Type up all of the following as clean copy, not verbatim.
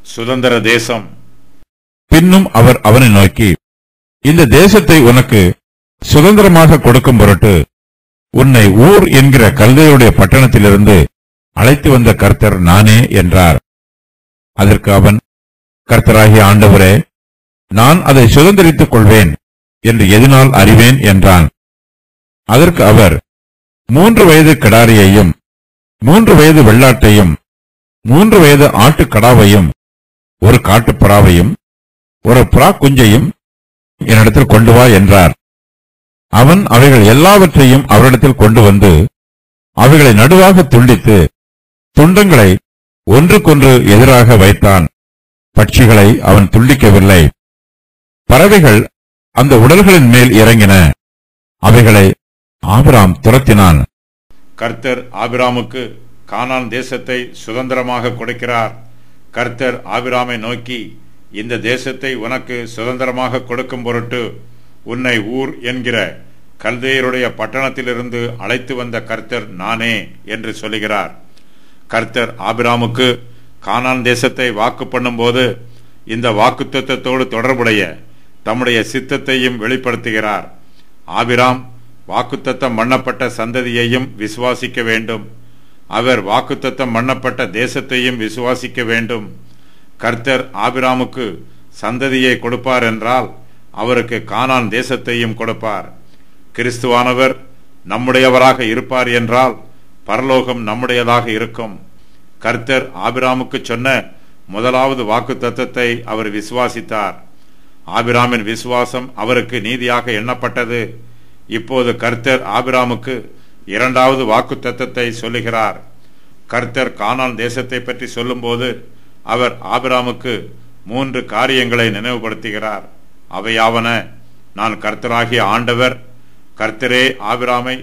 சுதந்திர தேசம். பின்னும் அவர் அவனை நோக்கி, இந்த தேசத்தை உனக்கு சுதந்திரமாக கொடுக்கும் பொருட்டு உன்னை ஊர் என்கிற கல்தையுடைய பட்டணத்திலிருந்து அழைத்து வந்த கர்த்தர் நானே என்றார். அதற்கு அவன், கர்த்தராகிய ஆண்டவரே, நான் அதை சுதந்திரித்துக் கொள்வேன் என்று எதனால் அறிவேன் என்றான். அதற்கு அவர், 3 வயது கிடாரியையும் 3 வயது வெள்ளாட்டையும் 3 வயது ஆட்டுக்கடாவையும் 1 காட்டுப்புறாவையும் 1 புறா குஞ்சையும் என்னிடத்தில் கொண்டு வா என்றார். அவன் அவைகள் எல்லாவற்றையும் அவரிடத்தில் கொண்டு வந்து அவைகளை நடுவாக துண்டித்து துண்டங்களை ஒன்றுக்கொன்று எதிராக வைத்தான். பட்சிகளை அவன் துண்டிக்கவில்லை. பறவைகள் அந்த உடல்களின் மேல் இறங்கின. அவைகளை ஆபிராம் துரத்தினான். கர்த்தர் ஆபிராமுக்கு கானான் தேசத்தை சுதந்திரமாக கொடுக்கிறார். கர்த்தர் ஆபிராமை நோக்கி, இந்த தேசத்தை உனக்கு சுதந்திரமாக கொடுக்கும் பொருட்டு உன்னை ஊர் என்கிற கல்தேயருடைய பட்டணத்திலிருந்து அழைத்து வந்த கர்த்தர் நானே என்று சொல்லுகிறார். கர்த்தர் ஆபிராமுக்கு கானான் தேசத்தை வாக்கு பண்ணும்போது இந்த வாக்குத்தத்தத்தோடு தொடர்புடைய தம்முடைய சித்தத்தையும் வெளிப்படுத்துகிறார். ஆபிராம் வாக்குத்தத்தம் பண்ணப்பட்ட சந்ததியையும் விசுவாசிக்க வேண்டும். அவர் வாக்குத்தத்தம் பண்ணப்பட்ட தேசத்தையும் விசுவாசிக்க வேண்டும். கர்த்தர் ஆபிராமுக்கு சந்ததியை கொடுப்பார் என்றால் அவருக்கு கானான் தேசத்தையும் கொடுப்பார். கிறிஸ்துவானவர் நம்முடையவராக இருப்பார் என்றால் பரலோகம் நம்முடையதாக இருக்கும். கர்த்தர் ஆபிராமுக்கு சொன்ன முதலாவது வாக்குத்தத்தத்தை அவர் விசுவாசித்தார். ஆபிராமின் விசுவாசம் அவருக்கு நீதியாக எண்ணப்பட்டது. இப்போது கர்த்தர் ஆபிராமுக்கு 2வது வாக்குத்தத்தத்தை சொல்லுகிறார். கர்த்தர் கானான் தேசத்தை பற்றி சொல்லும்போது அவர் ஆபிராமுக்கு 3 காரியங்களை நினைவுபடுத்துகிறார். அவையாவன, நான் கர்த்தராகிய ஆண்டவர், கர்த்தரே ஆபிராமை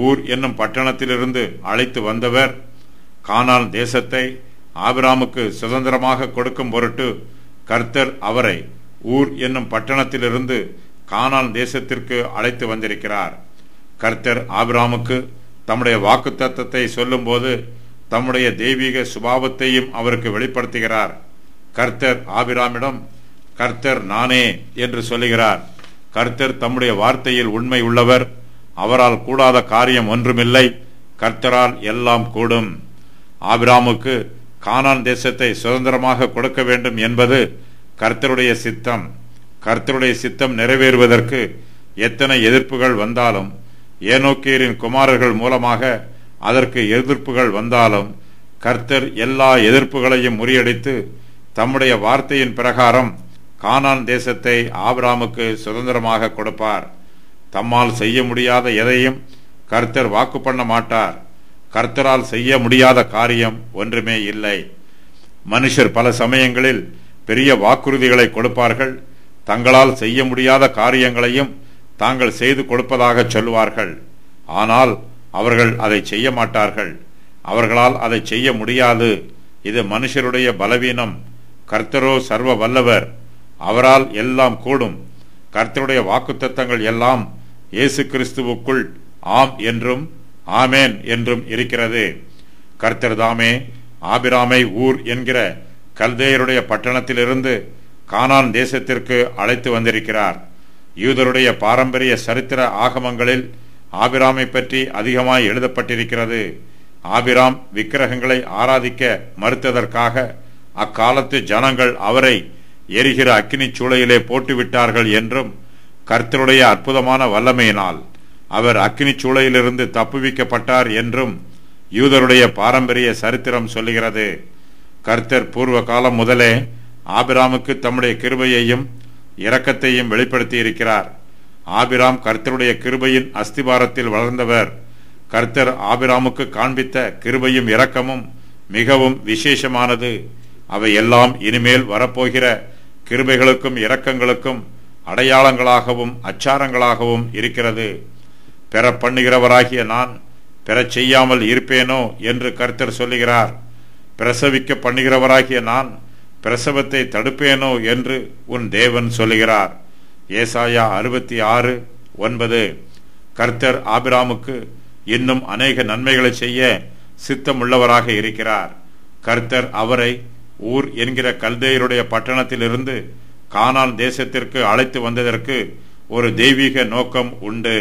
ஊர் என்னும் பட்டணத்திலிருந்து அழைத்து வந்தவர், கானான் தேசத்தை ஆபிராமுக்கு சுதந்திரமாக கொடுக்கும் பொருட்டு கர்த்தர் அவரை ஊர் என்னும் பட்டணத்திலிருந்து கானான் தேசத்திற்கு அழைத்து வந்திருக்கிறார். கர்த்தர் ஆபிராமுக்கு தம்முடைய வாக்குத்தத்தத்தை சொல்லும் போது தம்முடைய தெய்வீக சுபாவத்தையும் அவருக்கு வெளிப்படுத்துகிறார். கர்த்தர் ஆபிராமிடம் கர்த்தர் நானே என்று சொல்லுகிறார். கர்த்தர் தம்முடைய வார்த்தையில் உண்மை உள்ளவர். அவரால் கூடாத காரியம் ஒன்றுமில்லை. கர்த்தரால் எல்லாம் கூடும். ஆபிராமுக்கு கானான் தேசத்தை சுதந்திரமாக கொடுக்க வேண்டும் என்பது கர்த்தருடைய சித்தம். கர்த்தருடைய சித்தம் நிறைவேறுவதற்கு எத்தனை எதிர்ப்புகள் வந்தாலும், ஏனோக்கியரின் குமாரர்கள் மூலமாக அதற்கு எதிர்ப்புகள் வந்தாலும், கர்த்தர் எல்லா எதிர்ப்புகளையும் முறியடித்து தம்முடைய வார்த்தையின் பிரகாரம் கானான் தேசத்தை ஆபிராமுக்கு சுதந்திரமாக கொடுப்பார். தம்மால் செய்ய முடியாத எதையும் கர்த்தர் வாக்கு பண்ண மாட்டார். கர்த்தரால் செய்ய முடியாத காரியம் ஒன்றுமே இல்லை. மனுஷர் பல சமயங்களில் பெரிய வாக்குறுதிகளை கொடுப்பார்கள். தங்களால் செய்ய முடியாத காரியங்களையும் தாங்கள் செய்து கொடுப்பதாக சொல்வார்கள். ஆனால் அவர்கள் அதை செய்ய மாட்டார்கள். அவர்களால் அதை செய்ய முடியாது. இது மனுஷருடைய பலவீனம். கர்த்தரோ சர்வ வல்லவர். அவரால் எல்லாம் கூடும். கர்த்தருடைய வாக்குத்தத்தங்கள் எல்லாம் இயேசு கிறிஸ்துவுக்குள் ஆம் என்றும் ஆமேன் என்றும் இருக்கிறது. கர்த்தர் தாமே ஆபிராமை ஊர் என்கிற கல்தேயருடைய பட்டணத்திலிருந்து கானான் தேசத்திற்கு அழைத்து வந்திருக்கிறார். யூதருடைய பாரம்பரிய சரித்திர ஆகமங்களில் ஆபிராமை பற்றி அதிகமாய் எழுதப்பட்டிருக்கிறது. ஆபிராம் விக்கிரகங்களை ஆராதிக்க மறுத்ததற்காக அக்காலத்து ஜனங்கள் அவரை எரிகிற அக்கினி சூளையிலே போட்டுவிட்டார்கள் என்றும், கர்த்தருடைய அற்புதமான வல்லமையினால் அவர் அக்கினி சூளையிலிருந்து தப்புவிக்கப்பட்டார் என்றும் யூதருடைய பாரம்பரிய சரித்திரம் சொல்லுகிறது. கர்த்தர் பூர்வ காலம் முதலே ஆபிராமுக்கு தம்முடைய கிருபையையும் இரக்கத்தையும் வெளிப்படுத்தி இருக்கிறார். ஆபிராம் கர்த்தருடைய கிருபையின் அஸ்திபாரத்தில் வளர்ந்தவர். கர்த்தர் ஆபிராமுக்கு காண்பித்த கிருபையும் இரக்கமும் மிகவும் விசேஷமானது. அவை எல்லாம் இனிமேல் வரப்போகிற கிருபைகளுக்கும் இரக்கங்களுக்கும் அடையாளங்களாகவும் அச்சாரங்களாகவும் இருக்கிறது. பெற பண்ணுகிறவராகிய நான் பெறச் செய்யாமல் இருப்பேனோ என்று கர்த்தர் சொல்லுகிறார். பிரசவிக்க பண்ணுகிறவராகிய நான் பிரசவத்தை தடுப்பேனோ என்று உன் தேவன் சொல்லுகிறார். ஏசாயா 66:9. கர்த்தர் ஆபிராமுக்கு இன்னும் அநேக நன்மைகளை செய்ய சித்தமுள்ளவராக இருக்கிறார். கர்த்தர் அவரை ஊர் என்கிற கல்தேயருடைய பட்டணத்திலிருந்து கானான் தேசத்திற்கு அழைத்து வந்ததற்கு ஒரு தெய்வீக நோக்கம் உண்டு.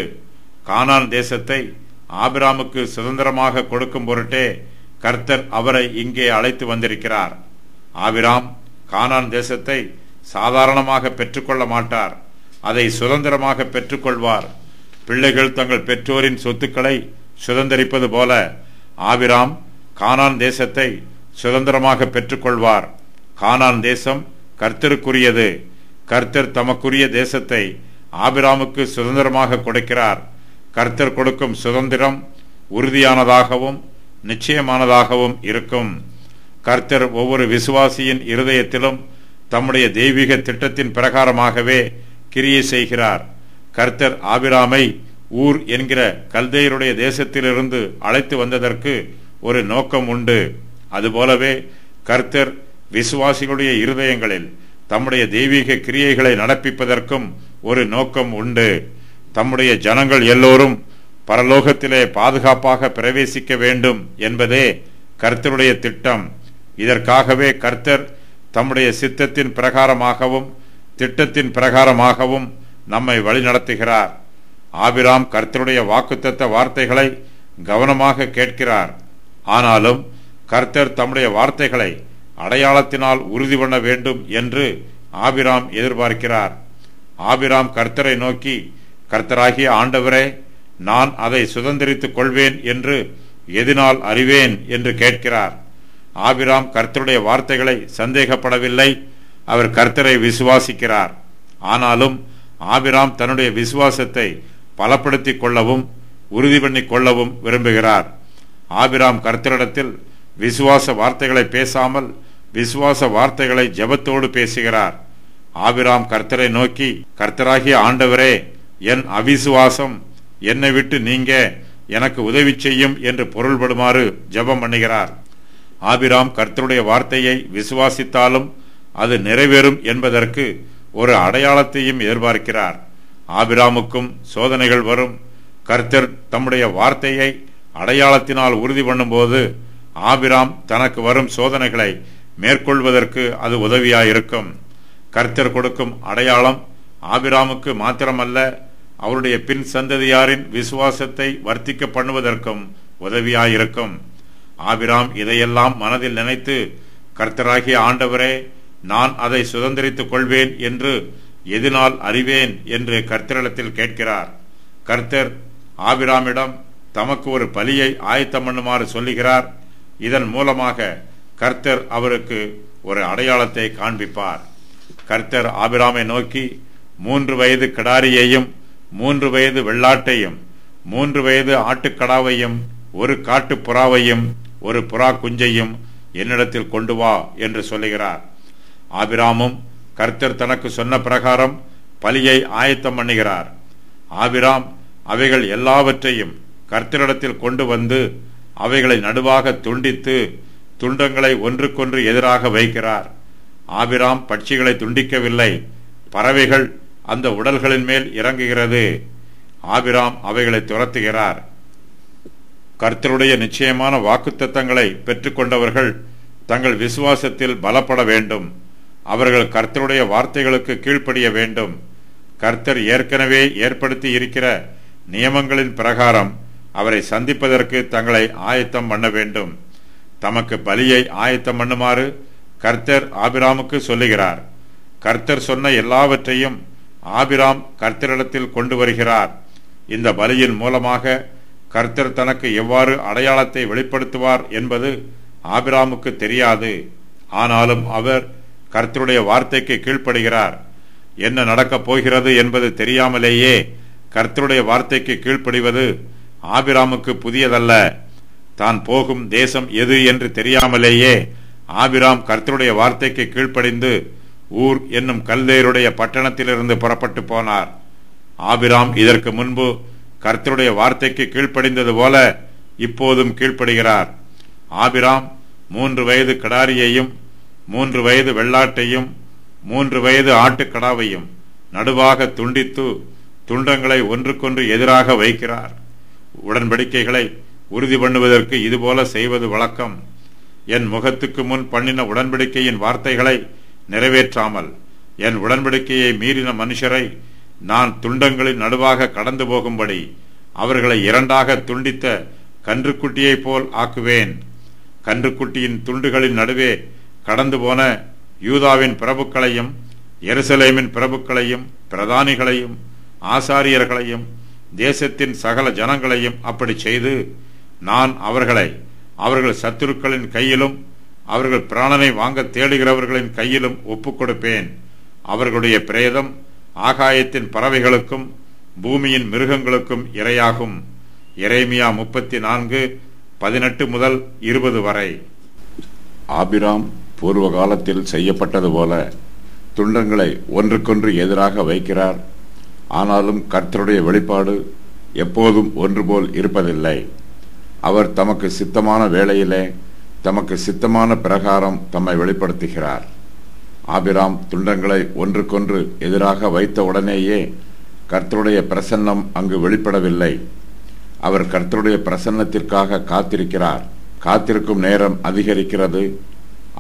கானான் தேசத்தை ஆபிராமுக்கு சுதந்திரமாக கொடுக்கும் பொருட்டே கர்த்தர் அவரை இங்கே அழைத்து வந்திருக்கிறார். ஆபிராம் கானான் தேசத்தை சாதாரணமாக பெற்றுக்கொள்ள மாட்டார், அதை சுதந்திரமாக பெற்றுக்கொள்வார். பிள்ளைகள் தங்கள் பெற்றோரின் சொத்துக்களை சுதந்திரிப்பது போல ஆபிராம் கானான் தேசத்தை சுதந்திரமாக பெற்றுக்கொள்வார். கானான் தேசம் கர்த்தருக்குரியது. கர்த்தர் தமக்குரிய தேசத்தை ஆபிராமுக்கு சுதந்திரமாக கொடுக்கிறார். கர்த்தர் கொடுக்கும் சுதந்திரம் உறுதியானதாகவும் நிச்சயமானதாகவும் இருக்கும். கர்த்தர் ஒவ்வொரு விசுவாசியின் இருதயத்திலும் தம்முடைய தெய்வீக திட்டத்தின் பிரகாரமாகவே கிரியை செய்கிறார். கர்த்தர் ஆபிராமை ஊர் என்கிற கல்தேயருடைய தேசத்திலிருந்து அழைத்து வந்ததற்கு ஒரு நோக்கம் உண்டு. அதுபோலவே கர்த்தர் விசுவாசிகளுடைய இருதயங்களில் தம்முடைய தெய்வீக கிரியைகளை நடப்பிப்பதற்கும் ஒரு நோக்கம் உண்டு. தம்முடைய ஜனங்கள் எல்லோரும் பரலோகத்திலே பாதுகாப்பாக பிரவேசிக்க வேண்டும் என்பதே கர்த்தருடைய திட்டம். இதற்காகவே கர்த்தர் தம்முடைய சித்தத்தின் பிரகாரமாகவும் திட்டத்தின் பிரகாரமாகவும் நம்மை வழிநடத்துகிறார். ஆபிராம் கர்த்தருடைய வாக்குத்தத்த வார்த்தைகளை கவனமாக கேட்கிறார். ஆனாலும் கர்த்தர் தம்முடைய வார்த்தைகளை அடையாளத்தினால் உறுதி பண்ண வேண்டும் என்று ஆபிராம் எதிர்பார்க்கிறார். ஆபிராம் கர்த்தரை நோக்கி, கர்த்தராகிய ஆண்டவரே, நான் அதை சுதந்திரித்துக் கொள்வேன் என்று எதினால் அறிவேன் என்று கேட்கிறார். ஆபிராம் கர்த்தருடைய வார்த்தைகளை சந்தேகப்படவில்லை, அவர் கர்த்தரை விசுவாசிக்கிறார். ஆனாலும் ஆபிராம் தன்னுடைய விசுவாசத்தை பலப்படுத்திக் கொள்ளவும் உறுதி பண்ணிக் கொள்ளவும் விரும்புகிறார். ஆபிராம் கர்த்தரிடத்தில் விசுவாச வார்த்தைகளை பேசாமல் விசுவாச வார்த்தைகளை ஜெபத்தோடு பேசுகிறார். ஆபிராம் கர்த்தரை நோக்கி, கர்த்தராகிய ஆண்டவரே, என் அவிசுவாசம் என்னை விட்டு நீங்க எனக்கு உதவி செய்யும் என்று பொருள்படுமாறு ஜெபம் பண்ணுகிறார். ஆபிராம் கர்த்தருடைய வார்த்தையை விசுவாசித்தாலும் அது நிறைவேறும் என்பதற்கு ஒரு அடையாளத்தையும் எதிர்பார்க்கிறார். ஆபிராமுக்கும் சோதனைகள் வரும். கர்த்தர் தம்முடைய வார்த்தையை அடையாளத்தினால் உறுதி பண்ணும்போது ஆபிராம் தனக்கு வரும் சோதனைகளை மேற்கொள்வதற்கு அது உதவியாயிருக்கும். கர்த்தர் கொடுக்கும் அடையாளம் ஆபிராமுக்கு மாத்திரமல்ல, அவருடைய பின் சந்ததியாரின் விசுவாசத்தை வர்த்திக்க பண்ணுவதற்கும் உதவியாயிருக்கும். ஆபிராம் இதையெல்லாம் மனதில் நினைத்து, கர்த்தராகிய ஆண்டவரே, நான் அதை சுதந்திரித்துக் கொள்வேன் என்று எதினால் அறிவேன் என்று கர்த்தரிடத்தில் கேட்கிறார். கர்த்தர் ஆபிராமிடம் தமக்கு ஒரு பலியை ஆயத்தம் பண்ணுமாறு சொல்லுகிறார். இதன் மூலமாக கர்த்தர் அவருக்கு ஒரு அடையாளத்தை காண்பிப்பார். கர்த்தர் ஆபிராமை நோக்கி, 3 வயது கிடாரியையும் 3 வயது வெள்ளாட்டையும் 3 வயது ஆட்டுக்கடாவையும் 1 காட்டுப் புறாவையும் 1 புறா குஞ்சையும் என்னிடத்தில் கொண்டு வா என்று சொல்லுகிறார். ஆபிராமும் கர்த்தர் தனக்கு சொன்ன பிரகாரம் பலியை ஆயத்தம் பண்ணுகிறார். ஆபிராம் அவைகள் எல்லாவற்றையும் கர்த்தரிடத்தில் கொண்டு வந்து அவைகளை நடுவாக துண்டித்து துண்டங்களை ஒன்றுக்கொன்று எதிராக வைக்கிறார். ஆபிராம் பட்சிகளை துண்டிக்கவில்லை, பறவைகள் அந்த உடல்களின் மேல் இறங்குகிறது. ஆபிராம் அவைகளை துரத்துகிறார். கர்த்தருடைய நிச்சயமான வாக்குத்தத்தங்களை பெற்றுக்கொண்டவர்கள் தங்கள் விசுவாசத்தில் பலப்பட வேண்டும். அவர்கள் கர்த்தருடைய வார்த்தைகளுக்கு கீழ்ப்படிய வேண்டும். கர்த்தர் ஏற்கனவே ஏற்படுத்தி இருக்கிற நியமங்களின் பிரகாரம் அவரை சந்திப்பதற்கு தங்களை ஆயத்தம் பண்ண வேண்டும். தமக்கு பலியை ஆயத்தம் பண்ணுமாறு கர்த்தர் ஆபிராமுக்கு சொல்லுகிறார். கர்த்தர் சொன்ன எல்லாவற்றையும் ஆபிராம் கர்த்தரிடத்தில் கொண்டு வருகிறார். இந்த பலியின் மூலமாக கர்த்தர் தனக்கு எவ்வாறு அடையாளத்தை வெளிப்படுத்துவார் என்பது ஆபிராமுக்கு தெரியாது. ஆனாலும் அவர் கர்த்தருடைய வார்த்தைக்கு கீழ்ப்படுகிறார். என்ன நடக்கப் போகிறது என்பது தெரியாமலேயே கர்த்தருடைய வார்த்தைக்கு கீழ்ப்படிவது ஆபிராமுக்கு புதியதல்ல. தான் போகும் தேசம் எது என்று தெரியாமலேயே ஆபிராம் கர்த்தருடைய வார்த்தைக்கு கீழ்ப்படிந்து ஊர் என்னும் கல்தேயருடைய பட்டணத்திலிருந்து புறப்பட்டு போனார். ஆபிராம் இதற்கு முன்பு கர்த்தருடைய வார்த்தைக்கு கீழ்ப்படிந்தது போல இப்போதும் கீழ்ப்படுகிறார். ஆபிராம் 3 வயது கிடாரியையும் 3 வயது வெள்ளாட்டையும் 3 வயது ஆட்டுக்கடாவையும் நடுவாக துண்டித்து துண்டங்களை ஒன்றுக்கொன்று எதிராக வைக்கிறார். உடன்படிக்கைகளை உறுதி பண்ணுவதற்கு இதுபோல செய்வது வழக்கம். என் முகத்துக்கு முன் பண்ணின உடன்படிக்கையின் வார்த்தைகளை நிறைவேற்றாமல் என் உடன்படிக்கையை மீறின மனுஷரை நான் துண்டங்களின் நடுவாக கடந்து போகும்படி அவர்களை இரண்டாக துண்டித்த கன்றுக்குட்டியைப் போல் ஆக்குவேன். கன்றுக்குட்டியின் துண்டுகளின் நடுவே கடந்து போன யூதாவின் பிரபுக்களையும் எருசலேமின் பிரபுக்களையும் பிரதானிகளையும் ஆசாரியர்களையும் தேசத்தின் சகல ஜனங்களையும் அப்படி செய்து நான் அவர்களை அவர்கள் சத்துருக்களின் கையிலும் அவர்கள் பிராணனை வாங்க தேடுகிறவர்களின் கையிலும் ஒப்புக் கொடுப்பேன். அவர்களுடைய பிரேதம் ஆகாயத்தின் பறவைகளுக்கும் பூமியின் மிருகங்களுக்கும் இரையாகும். எரேமியா 34:18 முதல் 20 வரை. ஆபிராம் பூர்வ காலத்தில் செய்யப்பட்டது போல துண்டங்களை ஒன்றுக்கொன்று எதிராக வைக்கிறார். ஆனாலும் கர்த்தருடைய வெளிப்பாடு எப்போதும் ஒன்றுபோல் இருப்பதில்லை. அவர் தமக்கு சித்தமான வேளையிலே தமக்கு சித்தமான பிரகாரம் தம்மை வெளிப்படுத்துகிறார். ஆபிராம் துண்டங்களை ஒன்றுக்கொன்று எதிராக வைத்த உடனேயே கர்த்தருடைய பிரசன்னம் அங்கு வெளிப்படவில்லை. அவர் கர்த்தருடைய பிரசன்னத்திற்காக காத்திருக்கிறார். காத்திருக்கும் நேரம் அதிகரிக்கிறது.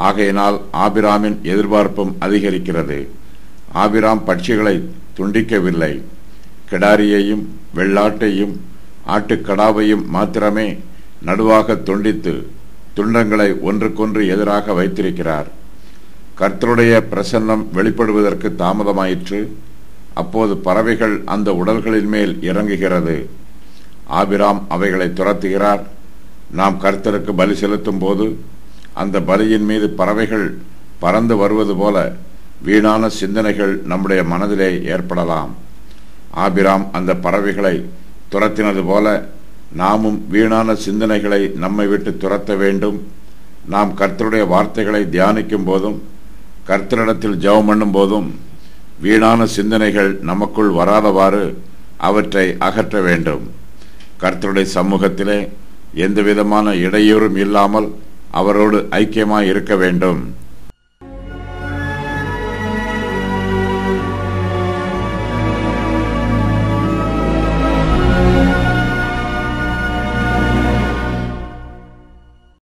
ஆகையினால் ஆபிராமின் எதிர்பார்ப்பும் அதிகரிக்கிறது. ஆபிராம் பட்சிகளை துண்டிக்கவில்லை. கிடாரியையும் வெள்ளாட்டையும் ஆட்டுக்கடாவையும் மாத்திரமே நடுவாக துண்டித்து துண்டங்களை ஒன்றுக்கொன்று எதிராக வைத்திருக்கிறார். கர்த்தருடைய பிரசன்னம் வெளிப்படுவதற்கு தாமதமாயிற்று. அப்போது பறவைகள் அந்த உடல்களின் மேல் இறங்குகிறது. ஆபிராம் அவைகளை துரத்துகிறார். நாம் கர்த்தருக்கு பலி செலுத்தும் போது அந்த பலியின் மீது பறவைகள் பறந்து வருவது போல வீணான சிந்தனைகள் நம்முடைய மனதிலே ஏற்படலாம். ஆபிராம் அந்த பறவைகளை துரத்தினது போல நாமும் வீணான சிந்தனைகளை நம்மை விட்டு துரத்த வேண்டும். நாம் கர்த்தருடைய வார்த்தைகளை தியானிக்கும் போதும் கர்த்தரிடத்தில் ஜெபம் பண்ணும் போதும் வீணான சிந்தனைகள் நமக்குள் வராதவாறு அவற்றை அகற்ற வேண்டும். கர்த்தருடைய சமூகத்திலே எந்த விதமான இடையூறும் இல்லாமல் அவரோடு ஐக்கியமாய் இருக்க வேண்டும்.